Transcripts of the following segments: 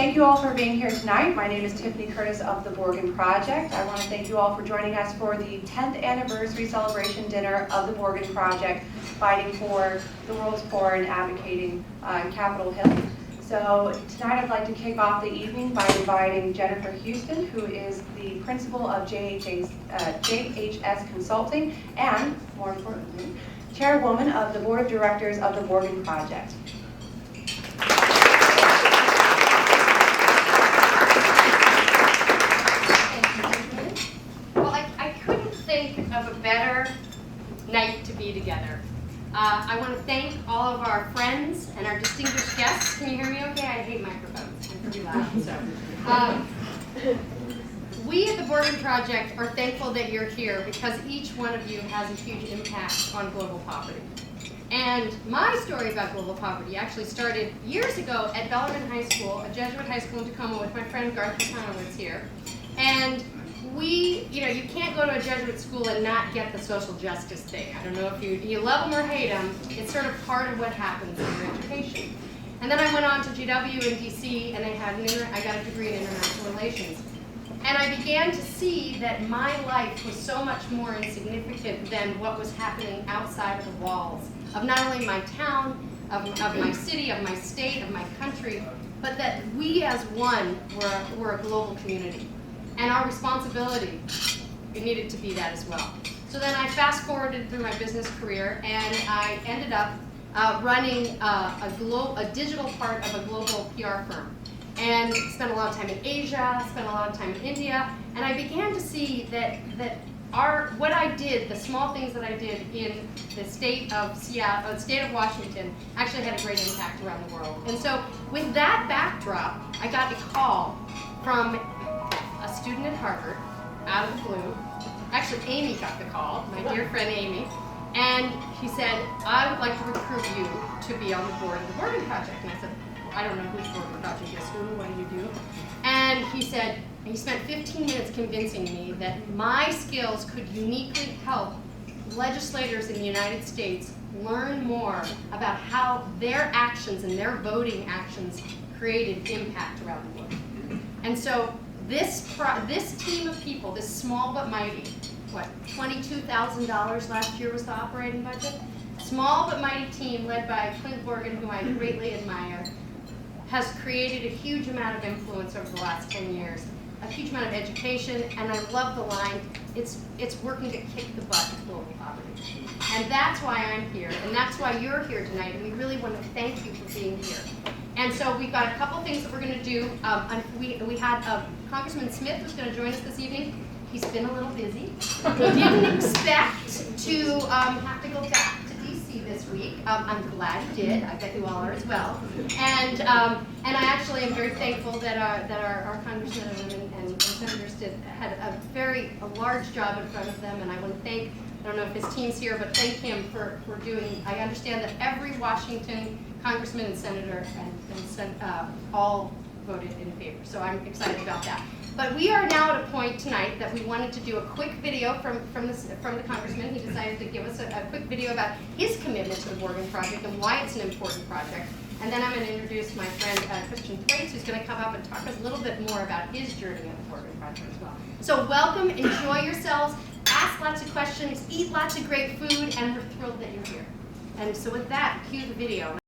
thank you all for being here tonight. My name is Tiffany Curtis of the Borgen Project. I want to thank you all for joining us for the 10th anniversary celebration dinner of the Borgen Project, fighting for the world's poor and advocating in Capitol Hill. So tonight I'd like to kick off the evening by inviting Jennifer Houston, who is the principal of JHS Consulting and, more importantly, chairwoman of the board of directors of the Borgen Project. Well, I couldn't think of a better night to be together. I want to thank all of our friends and our distinguished guests. Can you hear me okay? I hate microphones. I'm pretty loud. So, we at the Borgen Project are thankful that you're here because each one of you has a huge impact on global poverty. And my story about global poverty actually started years ago at Bellarmine High School, a Jesuit high school in Tacoma, with my friend Garth Conowitz here. And you can't go to a Jesuit school and not get the social justice thing. I don't know if you love them or hate them. It's sort of part of what happens in your education. And then I went on to GW in DC, and I got a degree in international relations. And I began to see that my life was so much more insignificant than what was happening outside of the walls of not only my town, of my city, of my state, of my country, but that we as one were a global community. And our responsibility, it needed to be that as well. So then I fast forwarded through my business career, and I ended up running a digital part of a global PR firm. And spent a lot of time in Asia, spent a lot of time in India, and I began to see that what I did, the small things that I did in the state of Seattle, the state of Washington, actually had a great impact around the world. And so with that backdrop, I got a call from a student at Harvard, out of the blue. Actually, Amy got the call, my dear friend Amy, and she said, I would like to recruit you to be on the board of the Borgen Project. And I said, I don't know whose Borgen Project is, what do you do? And he said, he spent 15 minutes convincing me that my skills could uniquely help legislators in the United States learn more about how their actions and their voting actions created impact around the world. And so this team of people, this small but mighty, $22,000 last year was the operating budget? Small but mighty team led by Clint Borgen, who I greatly admire, has created a huge amount of influence over the last 10 years, a huge amount of education, and I love the line, it's working to kick the butt of global poverty. And that's why I'm here, and that's why you're here tonight, and we really want to thank you for being here. And so we've got a couple things that we're going to do. We had Congressman Smith was going to join us this evening. He's been a little busy. He didn't expect to have to go back to DC this week. I'm glad he did. I bet you all are as well. And I actually am very thankful that our congressmen and senators had a large job in front of them. And I want to thank, I don't know if his team's here, but thank him for doing. I understand that every Washington congressman and senator all voted in favor. So I'm excited about that. But we are now at a point tonight that we wanted to do a quick video from the congressman. He decided to give us a quick video about his commitment to the Borgen Project and why it's an important project. And then I'm going to introduce my friend Christian Thwaites, who's going to come up and talk us a little bit more about his journey on the Borgen Project as well. So welcome, enjoy yourselves, ask lots of questions, eat lots of great food, and we're thrilled that you're here. And so with that, cue the video.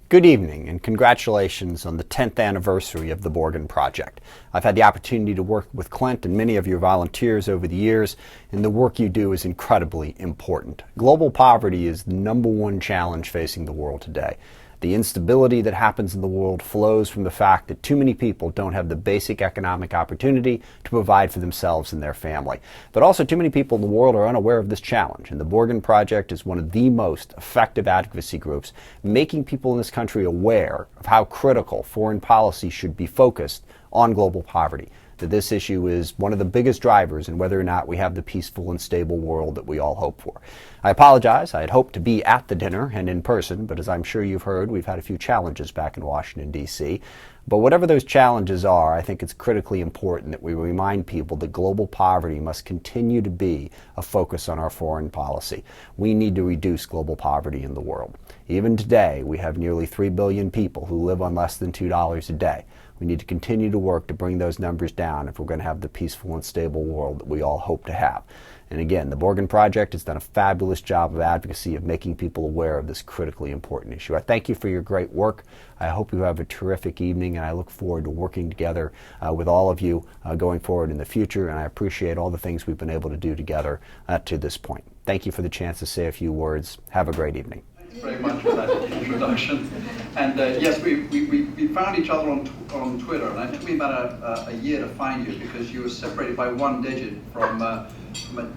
Good evening and congratulations on the 10th anniversary of the Borgen Project. I've had the opportunity to work with Clint and many of your volunteers over the years, and the work you do is incredibly important. Global poverty is the #1 challenge facing the world today. The instability that happens in the world flows from the fact that too many people don't have the basic economic opportunity to provide for themselves and their family. But also too many people in the world are unaware of this challenge, and the Borgen Project is one of the most effective advocacy groups, making people in this country aware of how critical foreign policy should be focused on global poverty. That this issue is one of the biggest drivers in whether or not we have the peaceful and stable world that we all hope for. I apologize. I had hoped to be at the dinner and in person, but as I'm sure you've heard, we've had a few challenges back in Washington, D.C. But whatever those challenges are, I think it's critically important that we remind people that global poverty must continue to be a focus on our foreign policy. We need to reduce global poverty in the world. Even today, we have nearly 3 billion people who live on less than $2 a day. We need to continue to work to bring those numbers down if we're going to have the peaceful and stable world that we all hope to have. And again, the Borgen Project has done a fabulous job of advocacy of making people aware of this critically important issue. I thank you for your great work. I hope you have a terrific evening, and I look forward to working together with all of you going forward in the future, and I appreciate all the things we've been able to do together to this point. Thank you for the chance to say a few words. Have a great evening. Thanks very much for that introduction. And yes, we found each other on Twitter, and it took me about a year to find you because you were separated by one digit from a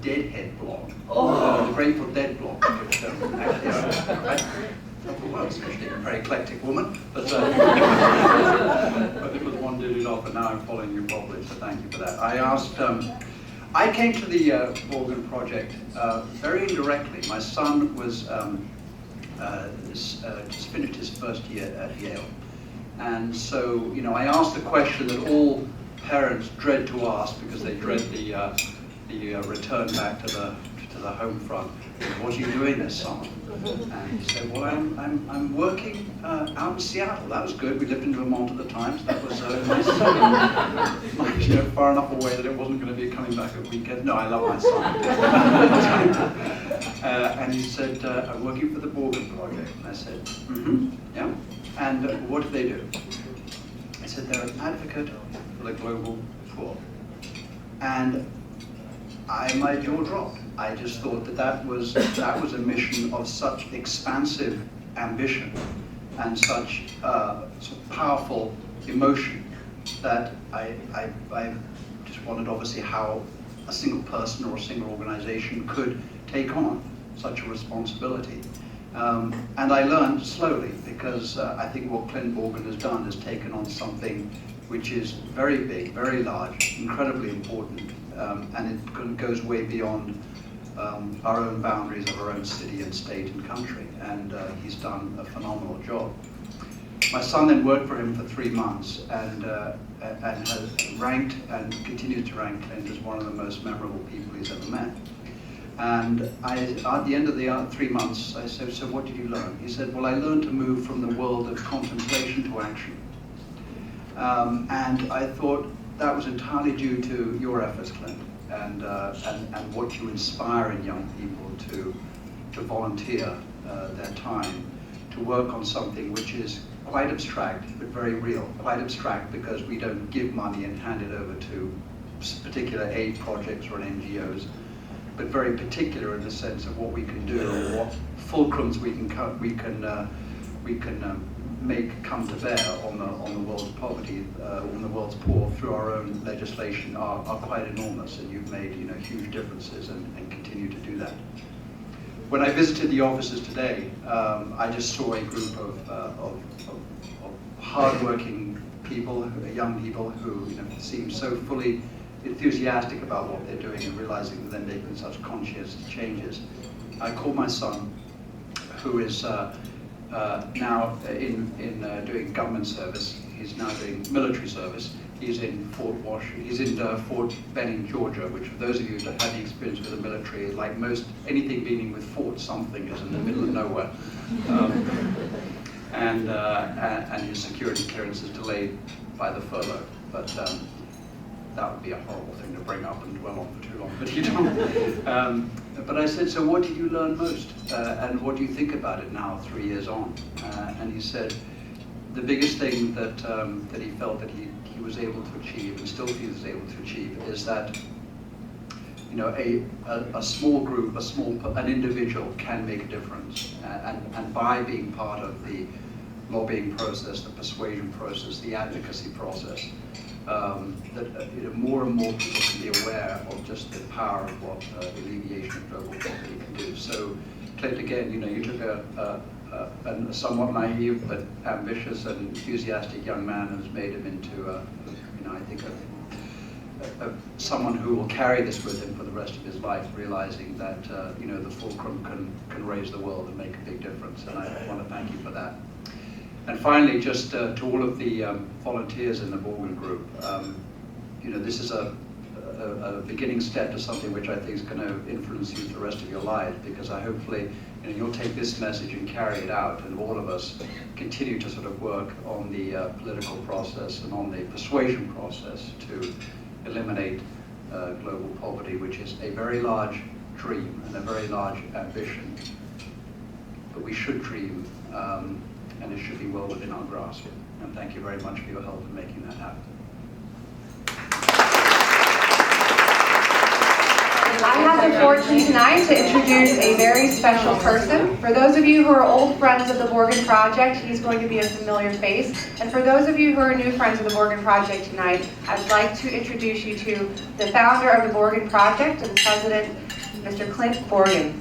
Deadhead blog, the Grateful Dead blog, which actually well, especially a very eclectic woman, but it was one digit off, and now I'm following you properly, so thank you for that. I came to the Borgen Project very indirectly. My son was just finished his first year at Yale, and so I asked the question that all parents dread to ask because they dread the return back to the home front. What are you doing this summer? And he said, well, I'm working out in Seattle. That was good. We lived in Vermont at the time, so that was nice. Far enough away that it wasn't going to be coming back at weekend. No, I love my son. And he said, I'm working for the Borgen Project. And I said, yeah. And what do they do? I said, they're an advocate for the global poor. And my jaw dropped. I just thought that was a mission of such expansive ambition and such powerful emotion that I just wondered, obviously, how a single person or a single organization could take on such a responsibility. And I learned slowly, because I think what Clint Borgen has done is taken on something which is very big, very large, incredibly important, and it goes way beyond our own boundaries of our own city and state and country, and he's done a phenomenal job. My son then worked for him for 3 months and has ranked and continues to rank Clint as one of the most memorable people he's ever met. And at the end of the 3 months, I said, so what did you learn? He said, well, I learned to move from the world of contemplation to action. And I thought that was entirely due to your efforts, Clint, and what you inspire in young people to volunteer their time, to work on something which is quite abstract, but very real. Quite abstract because we don't give money and hand it over to particular aid projects or NGOs, but very particular in the sense of what we can do, or what fulcrums we can make come to bear on the world's poverty, on the world's poor through our own legislation are quite enormous, and you've made huge differences and continue to do that. When I visited the offices today, I just saw a group of hard-working people, young people who seem so fully enthusiastic about what they're doing and realizing that they're making such conscious changes. I called my son, who is now in doing government service. He's now doing military service. He's in Fort Benning, Georgia, which for those of you that had the experience with the military, like anything beginning with Fort something is in the middle of nowhere. And his security clearance is delayed by the furlough. But that would be a horrible thing to bring up and dwell on for too long, but you don't. But I said, so what did you learn most? And what do you think about it now, 3 years on? And he said, the biggest thing that he felt that he was able to achieve, and still feels able to achieve, is that a small group, an individual can make a difference. And by being part of the lobbying process, the persuasion process, the advocacy process, that more and more people can be aware of just the power of what alleviation of global poverty can do. So, Clint, again, you took a somewhat naive but ambitious and enthusiastic young man and has made him into, I think, someone who will carry this with him for the rest of his life, realizing that the fulcrum can raise the world and make a big difference. And I want to thank you for that. And finally, just to all of the volunteers in the Borgen group, this is a a beginning step to something which I think is going to influence you for the rest of your life, because I hopefully, you'll take this message and carry it out, and all of us continue to sort of work on the political process and on the persuasion process to eliminate global poverty, which is a very large dream and a very large ambition. But we should dream, and it should be well within our grasp. And thank you very much for your help in making that happen. I have the fortune tonight to introduce a very special person. For those of you who are old friends of the Borgen Project, he's going to be a familiar face. And for those of you who are new friends of the Borgen Project tonight, I'd like to introduce you to the founder of the Borgen Project and president, Mr. Clint Borgen.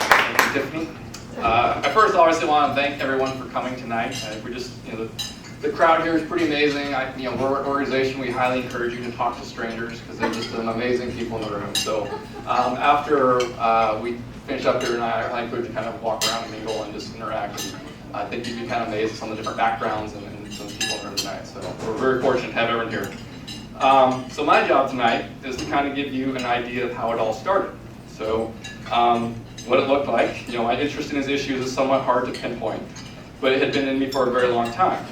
Thank you, Tiffany. I first obviously want to thank everyone for coming tonight. We just, the crowd here is pretty amazing. We're an organization, we highly encourage you to talk to strangers because they're just amazing people in the room. So after we finish up here tonight, I encourage you to kind of walk around and mingle and just interact. And I think you'd be kind of amazed at some of the different backgrounds and some people in the room tonight. So we're very fortunate to have everyone here. So my job tonight is to kind of give you an idea of how it all started. So what it looked like. My interest in these issues is somewhat hard to pinpoint, but it had been in me for a very long time.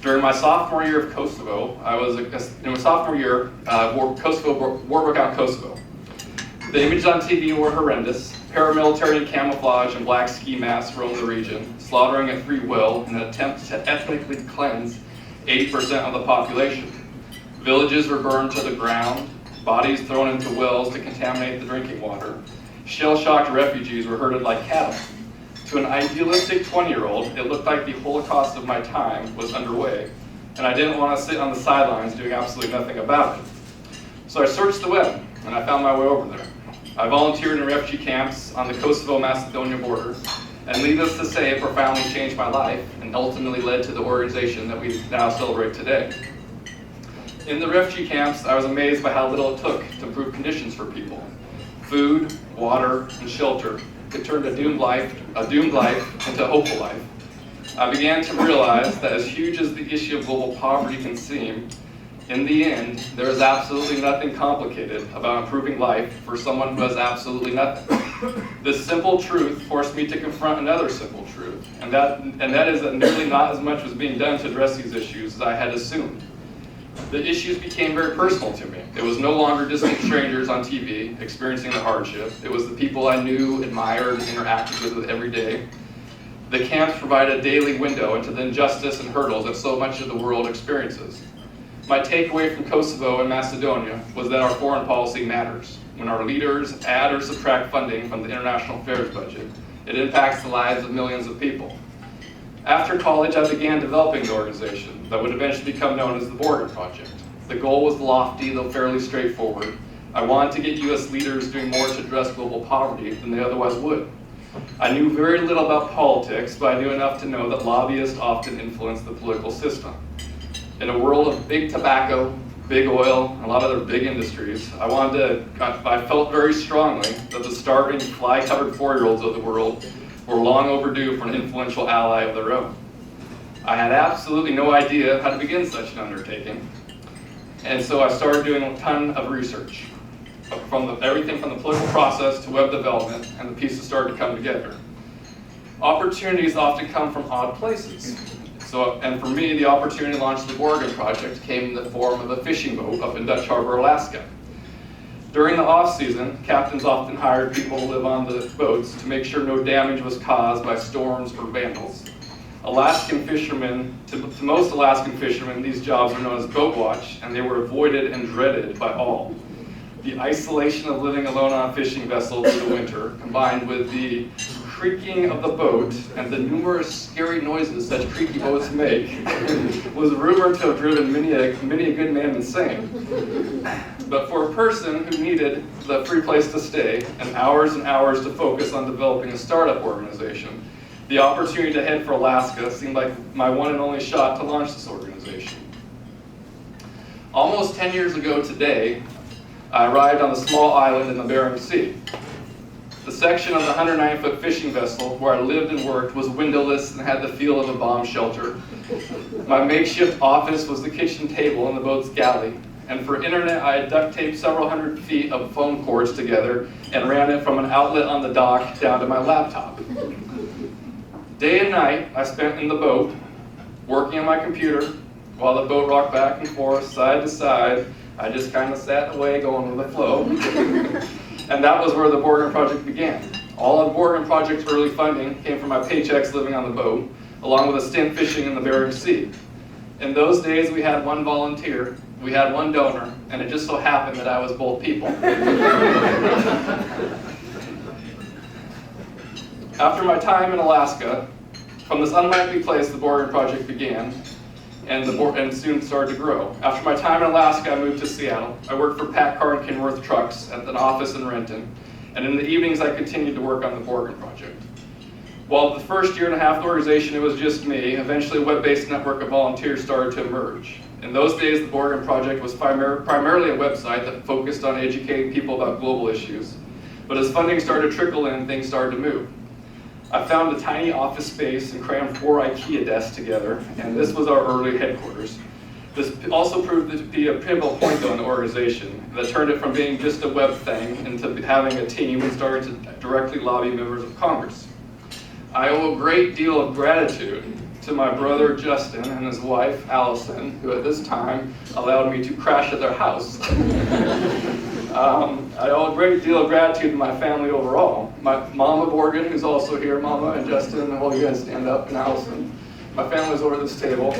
During my sophomore year of Kosovo, in my sophomore year, war broke out in Kosovo. The images on TV were horrendous. Paramilitary in camouflage and black ski masks roamed the region, slaughtering at free will in an attempt to ethnically cleanse 80% of the population. Villages were burned to the ground, bodies thrown into wells to contaminate the drinking water. Shell-shocked refugees were herded like cattle. To an idealistic 20-year-old, it looked like the Holocaust of my time was underway, and I didn't want to sit on the sidelines doing absolutely nothing about it. So I searched the web, and I found my way over there. I volunteered in refugee camps on the Kosovo-Macedonia border, and needless to say, it profoundly changed my life and ultimately led to the organization that we now celebrate today. In the refugee camps, I was amazed by how little it took to improve conditions for people. Food, water, and shelter could turn a doomed life into a hopeful life. I began to realize that as huge as the issue of global poverty can seem, in the end, there is absolutely nothing complicated about improving life for someone who has absolutely nothing. This simple truth forced me to confront another simple truth, and that is that nearly not as much was being done to address these issues as I had assumed. The issues became very personal to me. It was no longer distant strangers on TV experiencing the hardship. It was the people I knew, admired, and interacted with every day. The camps provided a daily window into the injustice and hurdles that so much of the world experiences. My takeaway from Kosovo and Macedonia was that our foreign policy matters. When our leaders add or subtract funding from the international affairs budget, it impacts the lives of millions of people. After college, I began developing the organization that would eventually become known as the Borgen Project. The goal was lofty, though fairly straightforward. I wanted to get U.S. leaders doing more to address global poverty than they otherwise would. I knew very little about politics, but I knew enough to know that lobbyists often influence the political system. In a world of big tobacco, big oil, and a lot of other big industries, I felt very strongly that the starving, fly-covered 4-year-olds of the world were long overdue for an influential ally of their own. I had absolutely no idea how to begin such an undertaking, and so I started doing a ton of research, everything from the political process to web development, and the pieces started to come together. Opportunities often come from odd places. And for me, the opportunity to launch the Borgen Project came in the form of a fishing boat up in Dutch Harbor, Alaska. During the off-season, captains often hired people to live on the boats to make sure no damage was caused by storms or vandals. Alaskan fishermen, to most Alaskan fishermen, these jobs are known as boat watch, and they were avoided and dreaded by all. The isolation of living alone on a fishing vessel through the winter, combined with the creaking of the boat and the numerous scary noises such creaky boats make, was rumored to have driven many a good man insane. But for a person who needed the free place to stay and hours to focus on developing a startup organization, the opportunity to head for Alaska seemed like my one and only shot to launch this organization. Almost 10 years ago today, I arrived on the small island in the Bering Sea. The section of the 109-foot fishing vessel where I lived and worked was windowless and had the feel of a bomb shelter. My makeshift office was the kitchen table in the boat's galley. And for internet, I had duct taped several hundred feet of phone cords together and ran it from an outlet on the dock down to my laptop. Day and night, I spent in the boat, working on my computer, while the boat rocked back and forth, side to side. I just kind of sat away going with the flow. And that was where the Borgen Project began. All of Borgen Project's early funding came from my paychecks living on the boat, along with a stint fishing in the Bering Sea. In those days, we had one volunteer, we had one donor, and it just so happened that I was both people. After my time in Alaska, from this unlikely place, the Borgen Project began, and soon started to grow. After my time in Alaska, I moved to Seattle. I worked for Packard and Kenworth Trucks at an office in Renton, and in the evenings, I continued to work on the Borgen Project. While the first year and a half of the organization, it was just me, eventually a web-based network of volunteers started to emerge. In those days, the Borgen Project was primarily a website that focused on educating people about global issues. But as funding started to trickle in, things started to move. I found a tiny office space and crammed 4 IKEA desks together, and this was our early headquarters. This also proved to be a pivotal point, though, in the organization that turned it from being just a web thing into having a team and started to directly lobby members of Congress. I owe a great deal of gratitude to my brother Justin and his wife Allison, who at this time allowed me to crash at their house. I owe a great deal of gratitude to my family overall. My Mama Borgen, who's also here, Mama and Justin, and all you guys stand up, and Allison. My family's over this table.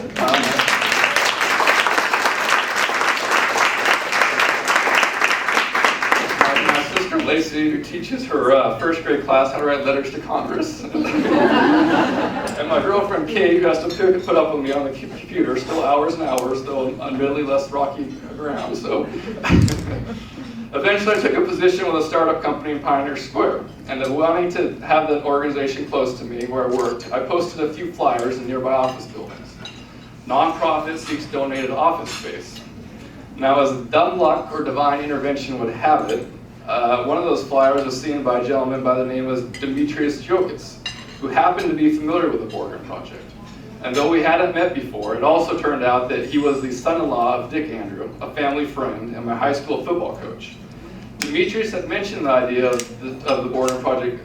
My sister Lacey, who teaches her first grade class how to write letters to Congress. And my girlfriend Kate, who has to put up with me on the computer, still hours and hours, though on admittedly less rocky ground. So eventually I took a position with a startup company in Pioneer Square. And wanting to have the organization close to me where I worked, I posted a few flyers in nearby office buildings. Nonprofit seeks donated office space. Now, as dumb luck or divine intervention would have it, one of those flyers was seen by a gentleman by the name of Demetrius Jokis, who happened to be familiar with the Borgen Project. And though we hadn't met before, it also turned out that he was the son-in-law of Dick Andrew, a family friend and my high school football coach. Demetrius had mentioned the idea of the Borgen Project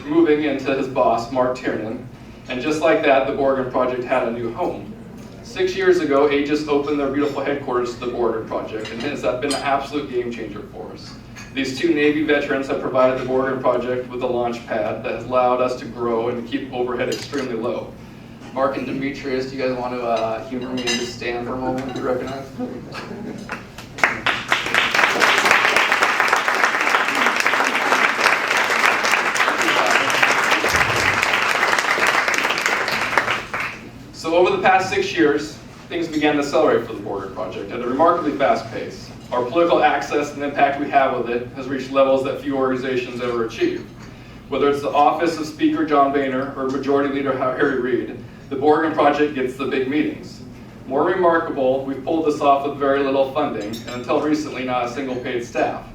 moving into his boss, Mark Tiernan, and just like that, the Borgen Project had a new home. 6 years ago, Aegis opened their beautiful headquarters to the Borgen Project, and has been an absolute game changer for us. These two Navy veterans have provided the Borgen Project with a launch pad that has allowed us to grow and keep overhead extremely low. Mark and Demetrius, do you guys want to humor me and just stand for a moment to recognize? So over the past 6 years, things began to accelerate for the Borgen Project at a remarkably fast pace. Our political access and impact we have with it has reached levels that few organizations ever achieve. Whether it's the office of Speaker John Boehner or Majority Leader Harry Reid, the Borgen Project gets the big meetings. More remarkable, we've pulled this off with very little funding, and until recently, not a single paid staff.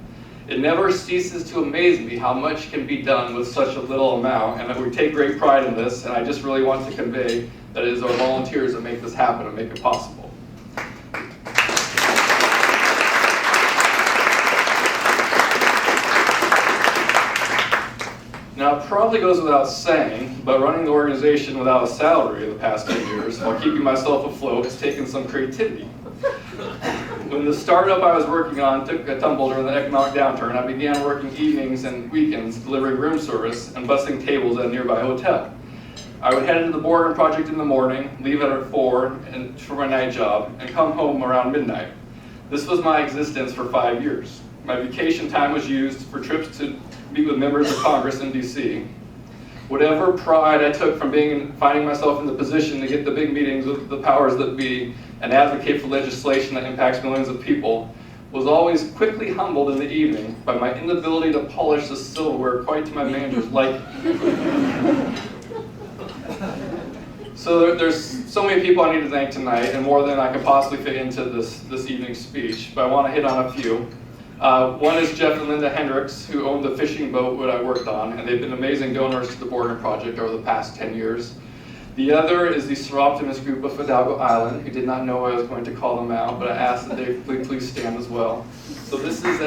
It never ceases to amaze me how much can be done with such a little amount, and that we take great pride in this, and I just really want to convey that it is our volunteers that make this happen and make it possible. Now, it probably goes without saying, but running the organization without a salary in the past 2 years while keeping myself afloat has taken some creativity. When the startup I was working on took a tumble during the economic downturn, I began working evenings and weekends delivering room service and bussing tables at a nearby hotel. I would head into the Borgen Project in the morning, leave it at 4 for my night job, and come home around midnight. This was my existence for 5 years. My vacation time was used for trips to meet with members of Congress in DC. Whatever pride I took from finding myself in the position to get the big meetings with the powers that be and advocate for legislation that impacts millions of people was always quickly humbled in the evening by my inability to polish the silverware quite to my manager's liking. So there's so many people I need to thank tonight, and more than I could possibly fit into this evening's speech, but I want to hit on a few. One is Jeff and Linda Hendricks, who owned the fishing boat that I worked on, and they've been amazing donors to the Borgen Project over the past 10 years. The other is the Sir Optimus group of Fidalgo Island, who did not know I was going to call them out, but I asked that they please stand as well. So this is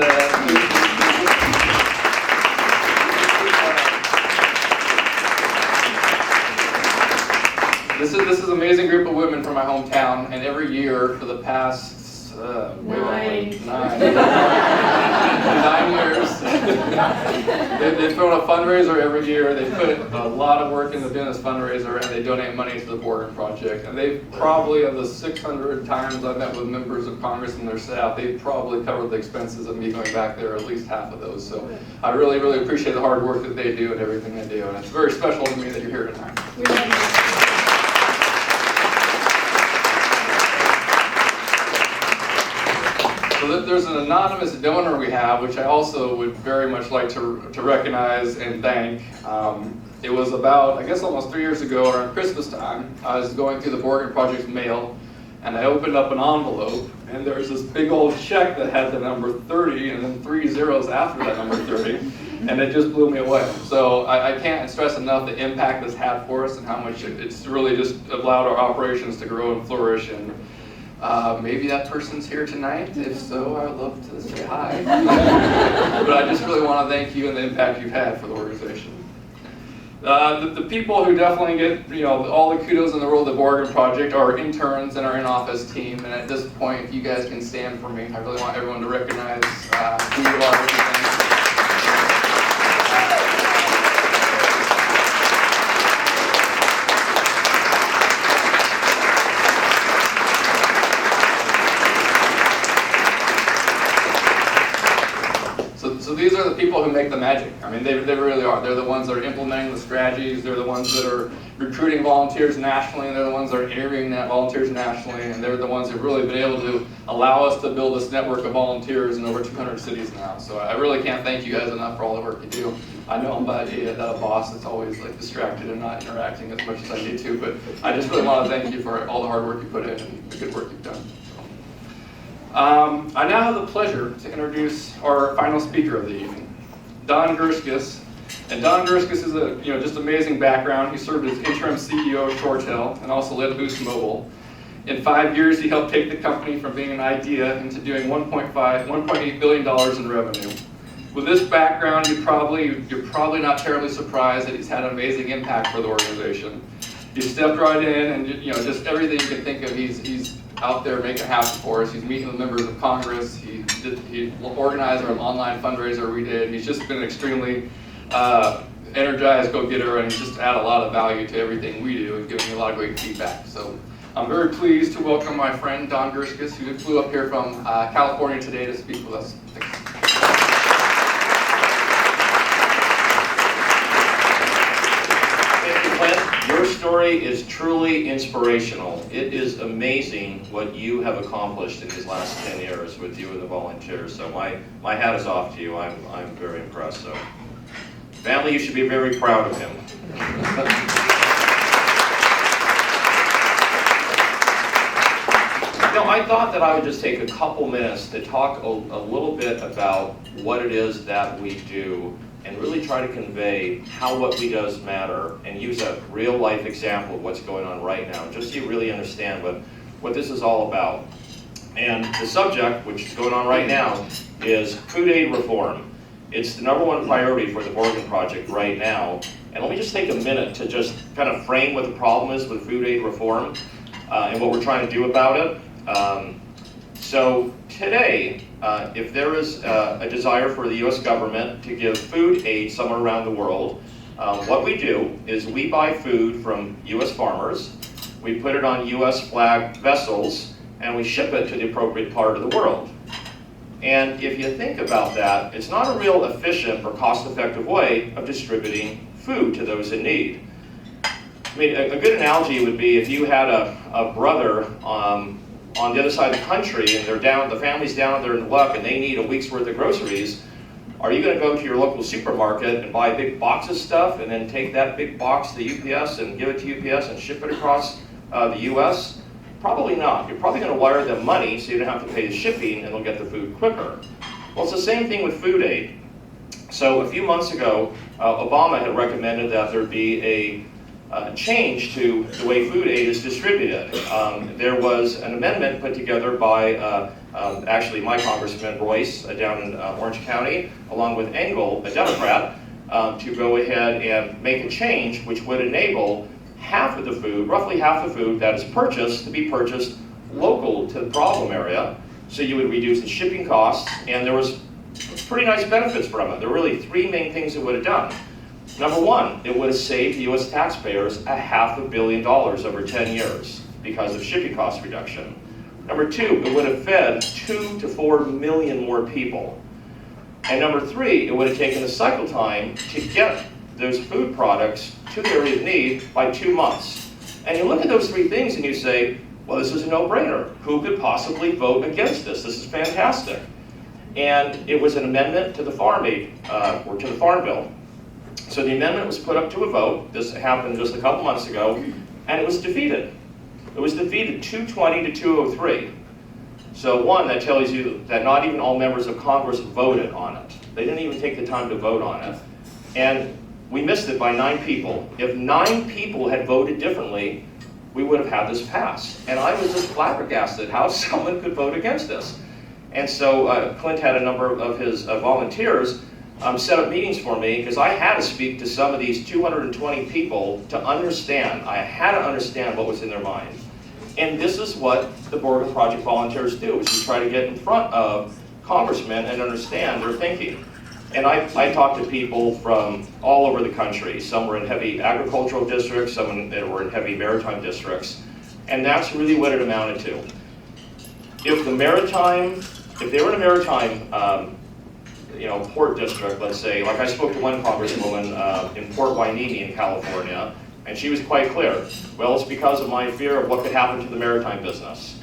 This is an amazing group of women from my hometown, and every year for the past 9 years, they've thrown a fundraiser every year. They put a lot of work into doing this fundraiser, and they donate money to the Borgen Project. And they've probably, of the 600 times I've met with members of Congress and their staff, they've probably covered the expenses of me going back there, at least half of those. So I really, really appreciate the hard work that they do and everything they do. And it's very special to me that you're here tonight. So there's an anonymous donor we have, which I also would very much like to recognize and thank. It was about, I guess, almost 3 years ago around Christmas time. I was going through the Borgen Project's mail, and I opened up an envelope, and there was this big old check that had the number 30 and then 3 zeros after that number 30, and it just blew me away. So I can't stress enough the impact this had for us and how much it's really just allowed our operations to grow and flourish. And maybe that person's here tonight. If so, I would love to say hi. But I just really want to thank you and the impact you've had for the organization. The people who definitely get all the kudos in the world of the Borgen Project are interns and our in-office team. And at this point, if you guys can stand for me, I really want everyone to recognize who you are. So these are the people who make the magic. I mean, they really are. They're the ones that are implementing the strategies. They're the ones that are recruiting volunteers nationally, and they're the ones that are interviewing volunteers nationally, and they're the ones who've really been able to allow us to build this network of volunteers in over 200 cities now. So I really can't thank you guys enough for all the work you do. I know I'm a boss that's always distracted and not interacting as much as I need to, but I just really want to thank you for all the hard work you put in and the good work you've done. I now have the pleasure to introduce our final speaker of the evening, Don Gerskis. And Don Gerskis is just amazing background. He served as interim CEO of ShoreTel and also led Boost Mobile. In 5 years, he helped take the company from being an idea into doing $1.8 billion in revenue. With this background, you're probably not terribly surprised that he's had an amazing impact for the organization. He stepped right in, and just everything you can think of, he's out there making it happen for us. He's meeting with members of Congress. He organized our online fundraiser we did. He's just been an extremely energized go-getter, and he's just added a lot of value to everything we do and giving me a lot of great feedback. So I'm very pleased to welcome my friend Don Gerskis, who flew up here from California today to speak with us. Thanks. Your story is truly inspirational. It is amazing what you have accomplished in these last 10 years with you and the volunteers. So my hat is off to you. I'm very impressed. So, family, you should be very proud of him. I thought that I would just take a couple minutes to talk a little bit about what it is that we do and really try to convey how what we do does matter and use a real life example of what's going on right now, just so you really understand what this is all about. And the subject, which is going on right now, is food aid reform. It's the #1 priority for the Borgen Project right now. And let me just take a minute to just kind of frame what the problem is with food aid reform and what we're trying to do about it. So today, if there is a desire for the U.S. government to give food aid somewhere around the world, what we do is we buy food from U.S. farmers, we put it on U.S. flagged vessels, and we ship it to the appropriate part of the world. And if you think about that, it's not a real efficient or cost-effective way of distributing food to those in need. I mean, a good analogy would be if you had a brother on the other side of the country, and the family's down there in luck, and they need a week's worth of groceries. Are you going to go to your local supermarket and buy a big box of stuff, and then take that big box to the UPS and give it to UPS and ship it across the U.S.? Probably not. You're probably going to wire them money so you don't have to pay the shipping, and they'll get the food quicker. Well, it's the same thing with food aid. So a few months ago, Obama had recommended that there be a change to the way food aid is distributed. There was an amendment put together by actually my Congressman Royce down in Orange County, along with Engel, a Democrat, to go ahead and make a change which would enable half of the food, roughly half the food that is purchased, to be purchased local to the problem area. So you would reduce the shipping costs, and there was pretty nice benefits from it. There were really three main things it would have done. Number one, it would have saved the U.S. taxpayers $500 million over 10 years because of shipping cost reduction. Number two, it would have fed 2 to 4 million more people. And number three, it would have taken the cycle time to get those food products to the area of need by 2 months. And you look at those three things and you say, well, this is a no-brainer. Who could possibly vote against this? This is fantastic. And it was an amendment to the Farm Aid, or to the Farm Bill. So the amendment was put up to a vote. This happened just a couple months ago, and it was defeated. It was defeated 220 to 203. So one, that tells you that not even all members of Congress voted on it. They didn't even take the time to vote on it. And we missed it by 9 people. If 9 people had voted differently, we would have had this pass. And I was just flabbergasted how someone could vote against this. And so Clint had a number of his volunteers set up meetings for me, because I had to speak to some of these 220 people to understand. I had to understand what was in their mind. And this is what the Borgen Project volunteers do, is we try to get in front of congressmen and understand their thinking. And I talked to people from all over the country. Some were in heavy agricultural districts, some that were in heavy maritime districts. And that's really what it amounted to. If they were in a maritime port district, let's say, like I spoke to one congresswoman in Port Hueneme in California, and she was quite clear. Well, it's because of my fear of what could happen to the maritime business.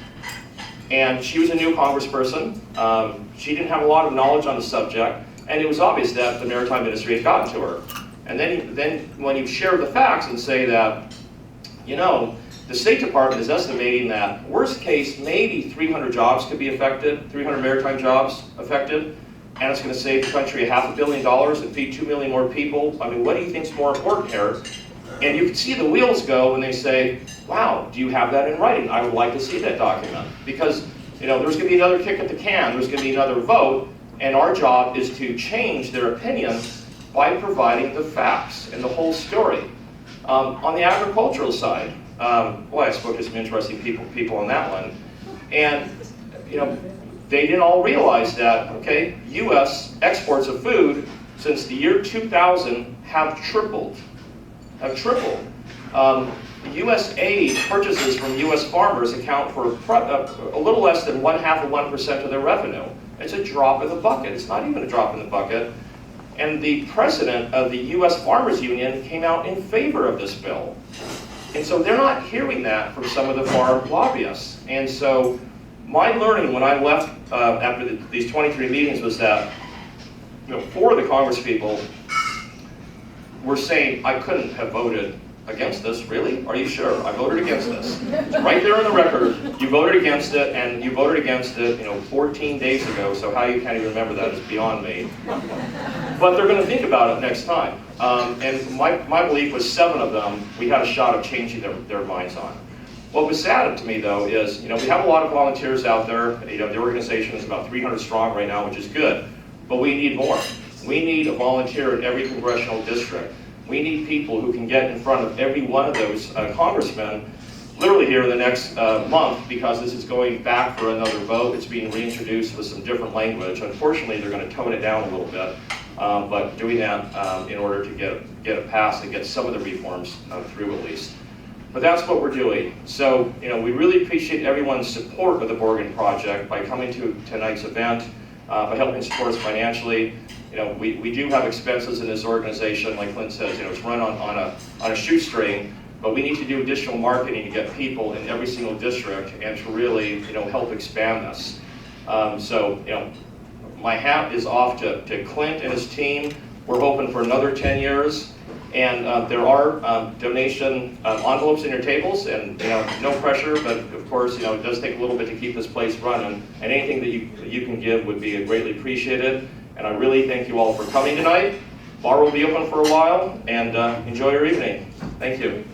And she was a new congressperson. She didn't have a lot of knowledge on the subject, and it was obvious that the maritime industry had gotten to her. And then when you share the facts and say that, the State Department is estimating that, worst case, maybe 300 jobs could be affected, 300 maritime jobs affected, and it's going to save the country $500 million and feed 2 million more people. I mean, what do you think is more important here? And you can see the wheels go when they say, wow, do you have that in writing? I would like to see that document. Because there's going to be another kick at the can, there's going to be another vote, and our job is to change their opinion by providing the facts and the whole story. On the agricultural side, I spoke to some interesting people on that one, and they didn't all realize that, U.S. exports of food since the year 2000 have tripled. U.S. aid purchases from U.S. farmers account for a little less than 0.5% of their revenue. It's a drop in the bucket. It's not even a drop in the bucket. And the president of the U.S. Farmers Union came out in favor of this bill. And so they're not hearing that from some of the farm lobbyists. And so my learning when I left after these 23 meetings was that 4 of the Congress people were saying, I couldn't have voted against this. Really? Are you sure? I voted against this. It's right there on the record. You voted against it, and you voted against it 14 days ago, so how you can't even remember that is beyond me. But they're going to think about it next time. And my belief was 7 of them we had a shot of changing their minds on. What was sad to me, though, is we have a lot of volunteers out there. The organization is about 300 strong right now, which is good. But we need more. We need a volunteer in every congressional district. We need people who can get in front of every one of those congressmen literally here in the next month, because this is going back for another vote. It's being reintroduced with some different language. Unfortunately, they're going to tone it down a little bit, but doing that in order to get it passed and get some of the reforms through at least. But that's what we're doing. So, we really appreciate everyone's support of the Borgen Project by coming to tonight's event, by helping support us financially. We do have expenses in this organization, like Clint says, it's run on a shoestring, but we need to do additional marketing to get people in every single district and to really, help expand this. So, my hat is off to Clint and his team. We're hoping for another 10 years. And there are donation envelopes in your tables, and no pressure, but of course, it does take a little bit to keep this place running. And anything that you can give would be greatly appreciated. And I really thank you all for coming tonight. Bar will be open for a while, and enjoy your evening. Thank you.